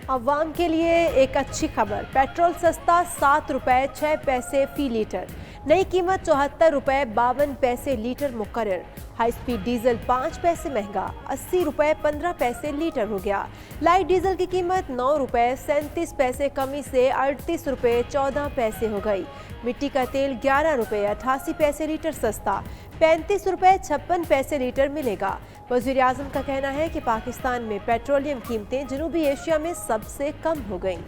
अवाम के लिए एक अच्छी खबर, पेट्रोल सस्ता 7 रुपए 6 पैसे फी लीटर, नई कीमत 74 रुपए 52 पैसे लीटर मुकर्रर। हाई स्पीड डीजल 5 पैसे महंगा, 80 रुपए 15 पैसे लीटर हो गया। लाइट डीजल की कीमत 9 रुपए 37 पैसे कमी से 38 रुपए 14 पैसे हो गई। मिट्टी का तेल 11 रुपए 88 पैसे लीटर सस्ता, 35 रुपए 56 पैसे लीटर मिलेगा। वज़ीर आज़म का कहना है कि पाकिस्तान में पेट्रोलियम कीमतें जनूबी एशिया में सबसे कम हो गईं।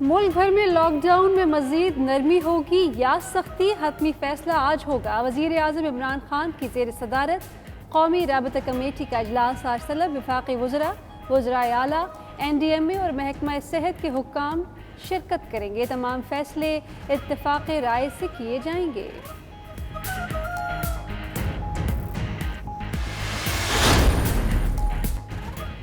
मुल्क भर में लॉकडाउन में मजीद नरमी होगी या सख्ती, हतमी फैसला आज होगा। वज़ीर आज़म इमरान खान की ज़ेर सदारत कौमी राबता कमेटी का इजलास आज तलब वफाकी वज़रा, वज़राए आला, NDMA और महकमा सेहत के हुक्काम शिरकत करेंगे। तमाम फैसले इत्तेफाक राय से किए जाएंगे।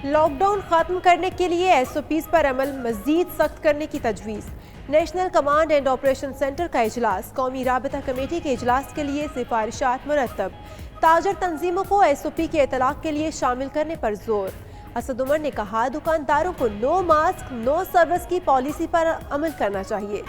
लॉकडाउन खत्म करने के लिए SOPs पर अमल मजीद सख्त करने की तजवीज़। National command and operation centre का इजलास, कौमी राबता कमेटी के इजलास के लिए सिफारिशात मुरतब। ताजर तंजीमों को SOP के इतलाक़ के लिए शामिल करने पर जोर। असद उमर ने कहा, दुकानदारों को नो मास्क नो सर्विस की पॉलिसी पर अमल करना चाहिए।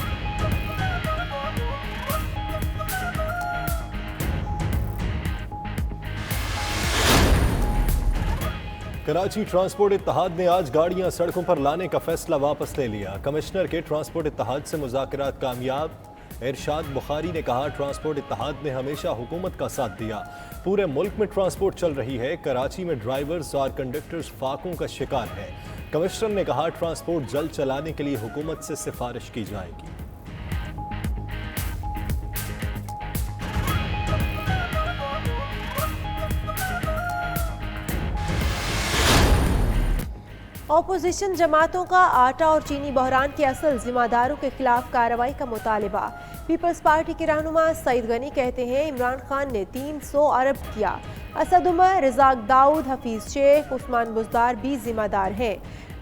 कराची ट्रांसपोर्ट इत्तेहाद ने आज गाड़ियां सड़कों पर लाने का फैसला वापस ले लिया। कमिश्नर के ट्रांसपोर्ट इत्तेहाद से मुज़ाकरात कामयाब। इरशाद बुखारी ने कहा, ट्रांसपोर्ट इत्तेहाद ने हमेशा हुकूमत का साथ दिया। पूरे मुल्क में ट्रांसपोर्ट चल रही है। कराची में ड्राइवर्स और कंडक्टर्स फाकों का शिकार है। कमिश्नर ने कहा, ट्रांसपोर्ट जल्द चलाने के लिए हुकूमत से सिफारिश की जाएगी। ऑपोजिशन जमातों का आटा और चीनी बहरान के असल जिम्मेदारों के खिलाफ कार्रवाई का मुतालिबा। पीपल्स पार्टी के रहनुमा सईद गनी कहते हैं, इमरान खान ने 300 अरब किया। असद उमर, रज़ाक दाऊद, हफीज शेख, उस्मान बुज़दार भी जिम्मेदार हैं।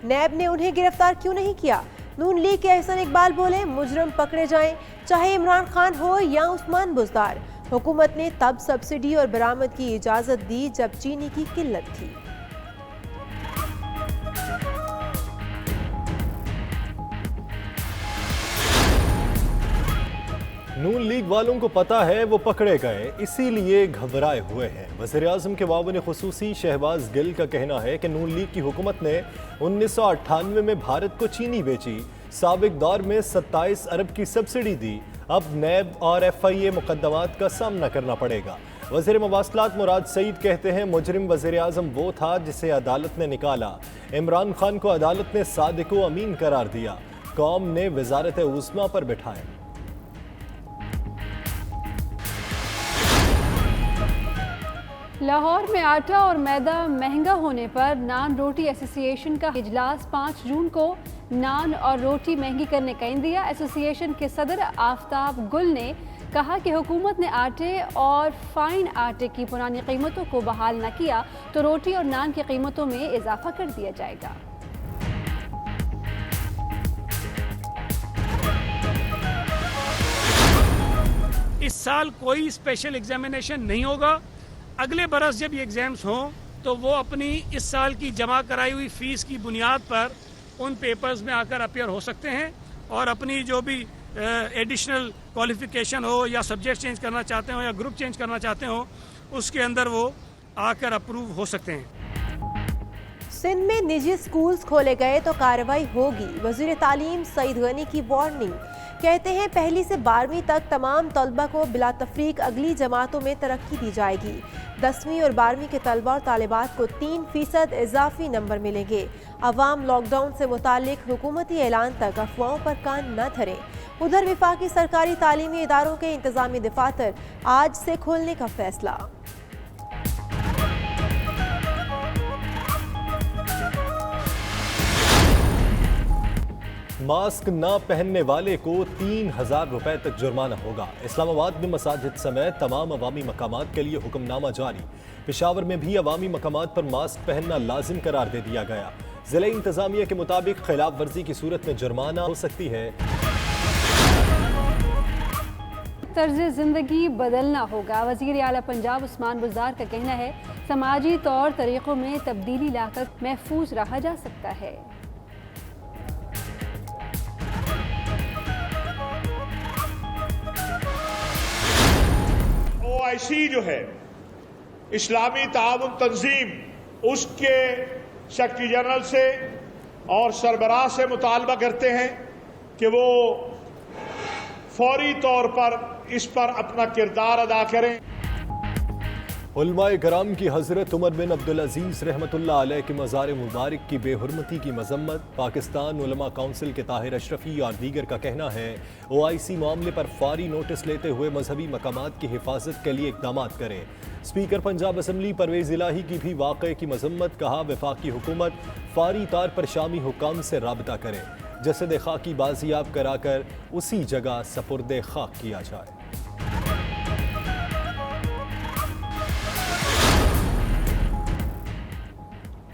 नैब ने उन्हें गिरफ्तार क्यों नहीं किया? नून लीग के एहसन इकबाल बोले, मुजरम पकड़े जाएं, चाहे इमरान खान हो या उस्मान बुज़दार। हुकूमत ने तब सब्सिडी और बरामद की इजाज़त दी जब चीनी की किल्लत थी। नून लीग वालों को पता है वो पकड़े गए, इसीलिए घबराए हुए हैं। वज़ीर आज़म के मुआविन ख़ुसूसी शहबाज गिल का कहना है कि नून लीग की हुकूमत ने 1998 में भारत को चीनी बेची, साबिक दौर में 27 अरब की सब्सिडी दी। अब नैब और FIA मुकदमात का सामना करना पड़ेगा। वज़ीर मवासलात मुराद सईद कहते हैं, मुजरिम वज़ीर आज़म वो था जिसे अदालत ने निकाला। इमरान खान को अदालत ने सादिक व अमीन करार दिया। कौम ने वज़ारत उस्मा पर बिठाया। लाहौर में आटा और मैदा महंगा होने पर नान रोटी एसोसिएशन का इजलास 5 जून को नान और रोटी महंगी करने का इंदिया। एसोसिएशन के सदर आफ्ताब गुल ने कहा कि हुकूमत ने आटे और फाइन आटे की पुरानी कीमतों को बहाल न किया तो रोटी और नान की कीमतों में इजाफा कर दिया जाएगा। इस साल कोई स्पेशल एग्जामिनेशन नहीं होगा। अगले बरस जब ये एग्ज़ाम्स हों तो वो अपनी इस साल की जमा कराई हुई फ़ीस की बुनियाद पर उन पेपर्स में आकर अपीयर हो सकते हैं और अपनी जो भी एडिशनल क्वालिफ़िकेशन हो या सब्जेक्ट चेंज करना चाहते हो या ग्रुप चेंज करना चाहते हो उसके अंदर वो आकर अप्रूव हो सकते हैं। सिंध में निजी स्कूल्स खोले गए तो कार्रवाई होगी। वज़ीर तालीम सईद गनी की वार्निंग। कहते हैं, 1ली से 12वीं तक तमाम तलबा को बिला तफरीक अगली जमातों में तरक्की दी जाएगी। 10वीं और 12वीं के तलबा और तालिबात को 3% इजाफी नंबर मिलेंगे। अवाम लॉकडाउन से मुतालिक हुकूमती ऐलान तक अफवाहों पर कान न धरें। उधर विफाकी सरकारी तालीमी इदारों के इंतजामी दफातर आज से खोलने का फैसला। मास्क न पहनने वाले को 3000 रुपए तक जुर्माना होगा। इस्लामाबाद में मसाजिद समेत तमाम अवामी मकामात के लिए हुक्मनामा जारी। पेशावर में भी अवामी मकामात पर मास्क पहनना लाजिम करार दे दिया गया। जिला इंतजामिया के मुताबिक खिलाफ वर्जी की सूरत में जुर्माना हो सकती है। तर्ज ज़िंदगी बदलना होगा। वज़ीर आला पंजाब उस्मान बुज़दार का कहना है, समाजी तौर तरीक़ों में तब्दीली लाकर महफूज रहा जा सकता है। OIC जो है इस्लामी ताउन तंजीम, उसके सेक्रेटरी जनरल से और सरबराह से मुतालबा करते हैं कि वो फौरी तौर पर इस पर अपना किरदार अदा करें। उलमाए कराम की हजरत उमर बिन अब्दुल अजीज रहमतुल्लाह अलैह की मज़ार मुबारक की बेहुरमती की मजम्मत। पाकिस्तान उलमा काउंसिल के ताहिर अशरफी और दीगर का कहना है OIC मामले पर फौरी नोटिस लेते हुए मजहबी मकामात की हिफाजत के लिए इक़दाम करें। स्पीकर पंजाब असम्बली परवेज़ इलाही की भी वाक़े की मजम्मत। कहा वफाकी हुकूमत फौरी तौर पर शामी हुकाम से राबता करे, जसद खाकी बाजियाब कराकर उसी जगह सपुर्द खाक किया जाए।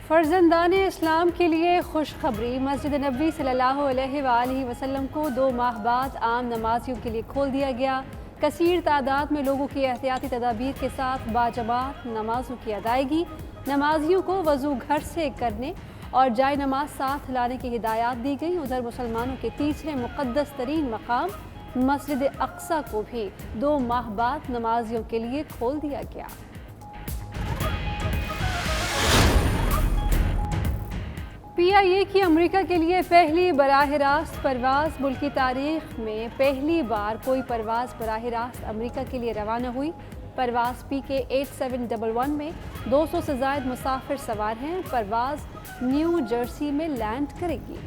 फर्जंदान इस्लाम के लिए खुशखबरी। मस्जिद नबी सल्लल्लाहु अलैहि वसल्लम को 2 माह बाद आम नमाजियों के लिए खोल दिया गया। कसीर तादाद में लोगों की एहतियाती तदाबीर के साथ बाजमात नमाजों की अदायगी। नमाजियों को वज़ू घर से करने और जाए नमाज साथ लाने की हिदायत दी गई। उधर मुसलमानों के तीसरे मुक़द्दस तरीन मकाम मस्जिद अक्सा को भी 2 माह बाद नमाजियों के लिए खोल दिया गया। PIA की अमेरिका के लिए पहली बराह रास्त परवाज़। मुल्की तारीख में पहली बार कोई परवाज़ बराह रास्त अमेरिका के लिए रवाना हुई। परवाज़ PK 8711 में 200 से ज़ायद मुसाफिर सवार हैं। परवाज़ न्यू जर्सी में लैंड करेगी।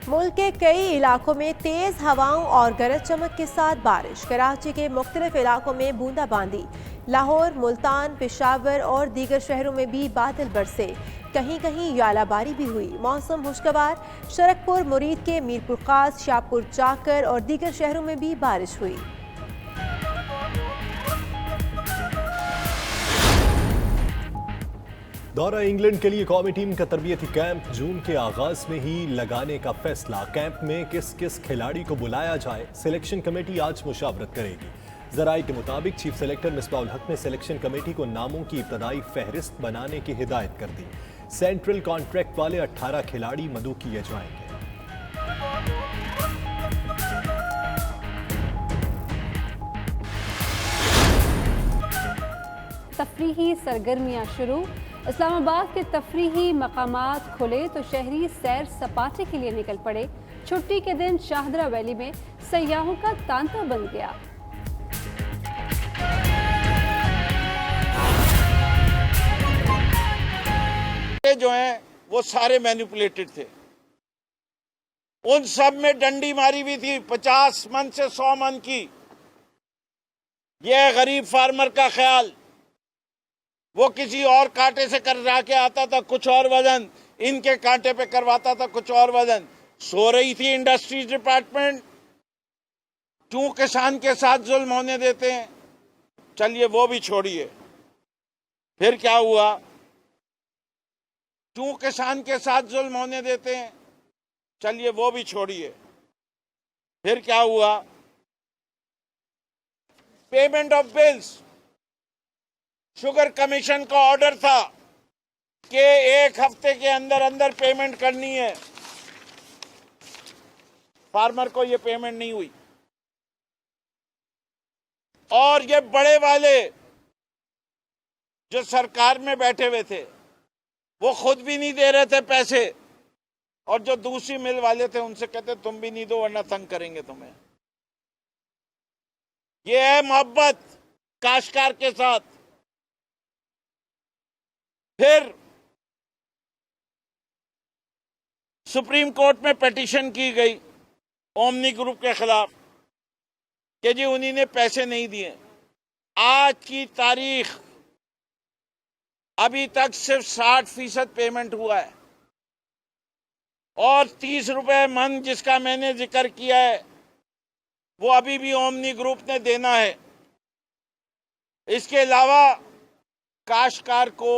मुल्क के कई इलाकों में तेज हवाओं और गरज चमक के साथ बारिश। कराची के मुख्तलिफ इलाकों में बूंदाबांदी। लाहौर, मुल्तान, पेशावर और दीगर शहरों में भी बादल बरसे। कहीं कहीं यालाबारी भी हुई। मौसम खुशगवार। शरकपुर, मुरीद के मीरपुर खास, शाहपुर, चाकर और दीगर शहरों में भी बारिश हुई। दौरा इंग्लैंड के लिए कौमी टीम का तरबियती कैंप जून के आगाज में ही लगाने का फैसला। कैंप में किस किस खिलाड़ी को बुलाया जाए, सिलेक्शन कमेटी आज मुशावरत करेगी। जराये के मुताबिक चीफ सेलेक्टर मिसबाहुल हक ने सिलेक्शन कमेटी को नामों की इब्तदाई फहरिस्त बनाने की हिदायत कर दी। सेंट्रल कॉन्ट्रैक्ट वाले 18 खिलाड़ी मदऊ किए जाएंगे। तफरीही सरगर्मियां शुरू। इस्लामाबाद के तफरीही मकामात खुले तो शहरी सैर सपाटे के लिए निकल पड़े। छुट्टी के दिन शाहदरा वैली में सयाहों का तांता बन गया। जो हैं वो सारे मैनिपुलेटेड थे। उन सब में डंडी मारी हुई थी 50 मन से 100 मन की। यह गरीब फार्मर का ख्याल, वो किसी और कांटे से करवा के आता था कुछ और वजन, इनके कांटे पे करवाता था कुछ और वजन। सो रही थी इंडस्ट्रीज डिपार्टमेंट। क्यों किसान के साथ जुल्म होने देते हैं? चलिए वो भी छोड़िए, फिर क्या हुआ? क्यों किसान के साथ जुल्म होने देते हैं? चलिए वो भी छोड़िए, फिर क्या हुआ? Payment of bills. Sugar commission का ऑर्डर था कि 1 हफ्ते के अंदर अंदर पेमेंट करनी है। फार्मर को ये पेमेंट नहीं हुई और ये बड़े वाले जो सरकार में बैठे हुए थे वो खुद भी नहीं दे रहे थे पैसे, और जो दूसरी मिल वाले थे उनसे कहते तुम भी नहीं दो वरना तंग करेंगे तुम्हें। ये है मोहब्बत काश्तकार के साथ। फिर सुप्रीम कोर्ट में पिटीशन की गई ओमनी ग्रुप के खिलाफ कि जी उन्हीं ने पैसे नहीं दिए। आज की तारीख अभी तक सिर्फ 60% पेमेंट हुआ है और 30 रुपए मन जिसका मैंने जिक्र किया है वो अभी भी ओमनी ग्रुप ने देना है। इसके अलावा काश्तकार को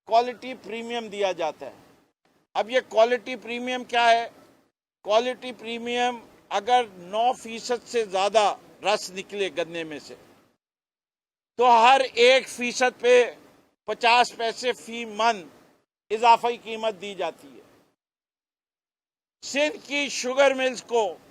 क्वालिटी प्रीमियम दिया जाता है। अब ये क्वालिटी प्रीमियम क्या है? क्वालिटी प्रीमियम अगर 9% से ज्यादा रस निकले गन्ने में से तो हर 1% पे 50 पैसे फी मन इजाफी कीमत दी जाती है। सिंध की शुगर मिल्स को